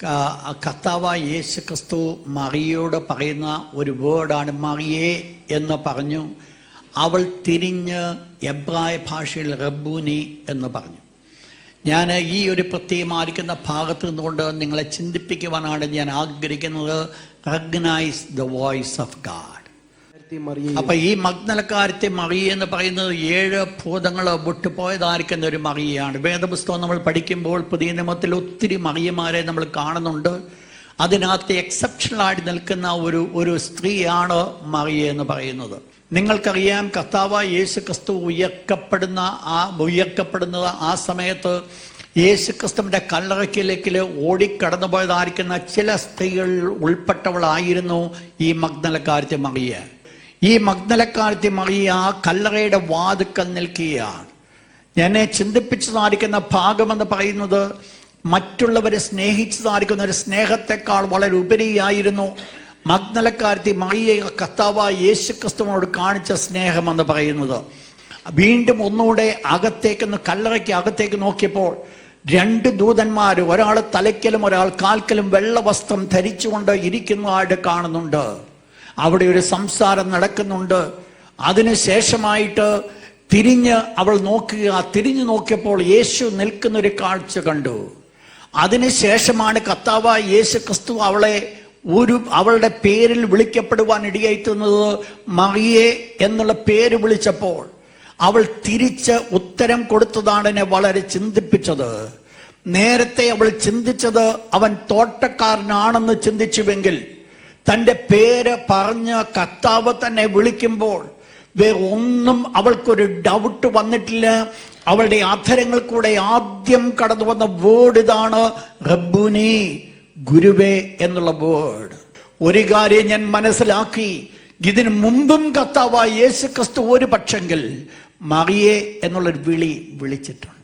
കർത്താവായ യേശു ക്രിസ്തു മറിയയോട് പറയുന്ന ഒരു വേർഡാണ് മറിയേ എന്ന് പറഞ്ഞു. അവൾ തിരിഞ്ഞ് എബ്രായ ഭാഷയിൽ റബ്ബൂനി എന്ന് പറഞ്ഞു. ഞാൻ ഈ ഒരു പ്രത്യേകമായിരിക്കുന്ന ഭാഗത്ത് നിന്നുകൊണ്ട് നിങ്ങളെ ചിന്തിപ്പിക്കുവാനാണ് ഞാൻ ആഗ്രഹിക്കുന്നത്. Recognize the voice of God. അപ്പൊ ഈ മഗ്ദലക്കാരത്തെ മറിയ എന്ന് പറയുന്നത് 7 ഭൂതങ്ങൾ വിട്ടുപോയതായിരിക്കുന്ന ഒരു മറിയയാണ്. വേദപുസ്തകം നമ്മൾ പഠിക്കുമ്പോൾ പുതിയ നിയമത്തിൽ ഒത്തിരി മറിയമാരെ നമ്മൾ കാണുന്നുണ്ട്. അതിനകത്ത് എക്സെപ്ഷണലായിട്ട് നിൽക്കുന്ന ഒരു സ്ത്രീയാണ് മറിയ എന്ന് പറയുന്നത്. നിങ്ങൾക്കറിയാം, കർത്താവായ യേശു ക്രിസ്തു ഉയർക്കപ്പെടുന്നത് ആ സമയത്ത് യേശു ക്രിസ്തുവിന്റെ കല്ലറയ്ക്കിലേക്ക് ഓടിക്കടന്നു പോയതായിരിക്കുന്ന ചില സ്ത്രീകൾ ഉൾപ്പെട്ടവളായിരുന്നു ഈ മഗ്ദലക്കാരത്തെ മറിയ. ഈ മഗ്ദലക്കാരത്തെ മറിയ കല്ലറയുടെ വാതുക്കൽ നിൽക്കുകയാണ്. എന്നെ ചിന്തിപ്പിച്ചതായിരിക്കുന്ന ഭാഗമെന്ന് പറയുന്നത് മറ്റുള്ളവരെ സ്നേഹിച്ചതായിരിക്കുന്ന ഒരു സ്നേഹത്തെക്കാൾ വളരെ ഉപരിയായിരുന്നു മഗ്ദലക്കാരത്തെ മറിയ കർത്താവായ യേശു ക്രിസ്തുവിനോട് കാണിച്ച സ്നേഹമെന്ന് പറയുന്നത്. വീണ്ടും ഒന്നുകൂടെ കല്ലറയ്ക്ക് അകത്തേക്ക് നോക്കിയപ്പോൾ 2 ദൂതന്മാർ, ഒരാൾ തലയ്ക്കലും ഒരാൾ കാൽക്കലും വെള്ള വസ്ത്രം ധരിച്ചുകൊണ്ട് ഇരിക്കുന്നതായിട്ട് കാണുന്നുണ്ട്. അവിടെ ഒരു സംസാരം നടക്കുന്നുണ്ട്. അതിനുശേഷമായിട്ട് തിരിഞ്ഞു നോക്കിയപ്പോൾ യേശു നിൽക്കുന്നൊരു കാഴ്ച കണ്ടു. അതിനുശേഷമാണ് കർത്താവായ യേശു ക്രിസ്തു അവളുടെ പേരിൽ വിളിക്കപ്പെടുവാൻ ഇടയായിത്തുന്നത്. മറിയേ എന്നുള്ള പേര് വിളിച്ചപ്പോൾ അവൾ തിരിച്ച് ഉത്തരം കൊടുത്തതാണ് എന്നെ വളരെ ചിന്തിപ്പിച്ചത്. നേരത്തെ അവൾ ചിന്തിച്ചത് അവൻ തോട്ടക്കാരനാണെന്ന് ചിന്തിച്ചുവെങ്കിൽ തൻ്റെ പേര് പറഞ്ഞ് കർത്താവ് തന്നെ വിളിക്കുമ്പോൾ വേറെ ഒന്നും അവൾക്കൊരു ഡൗട്ട് വന്നിട്ടില്ല. അവളുടെ അധരങ്ങൾ കൂടെ ആദ്യം കടന്നു വന്ന വേർഡ് ഇതാണ്, റബ്ബൂനി, ഗുരുവേ എന്നുള്ള വേർഡ്. ഒരു കാര്യം ഞാൻ മനസ്സിലാക്കി, ഇതിനു മുമ്പും കർത്താവായ യേശു ക്രിസ്തു ഒരു പക്ഷെങ്കിൽ മറിയേ എന്നുള്ളൊരു വിളിച്ചിട്ടുണ്ട്.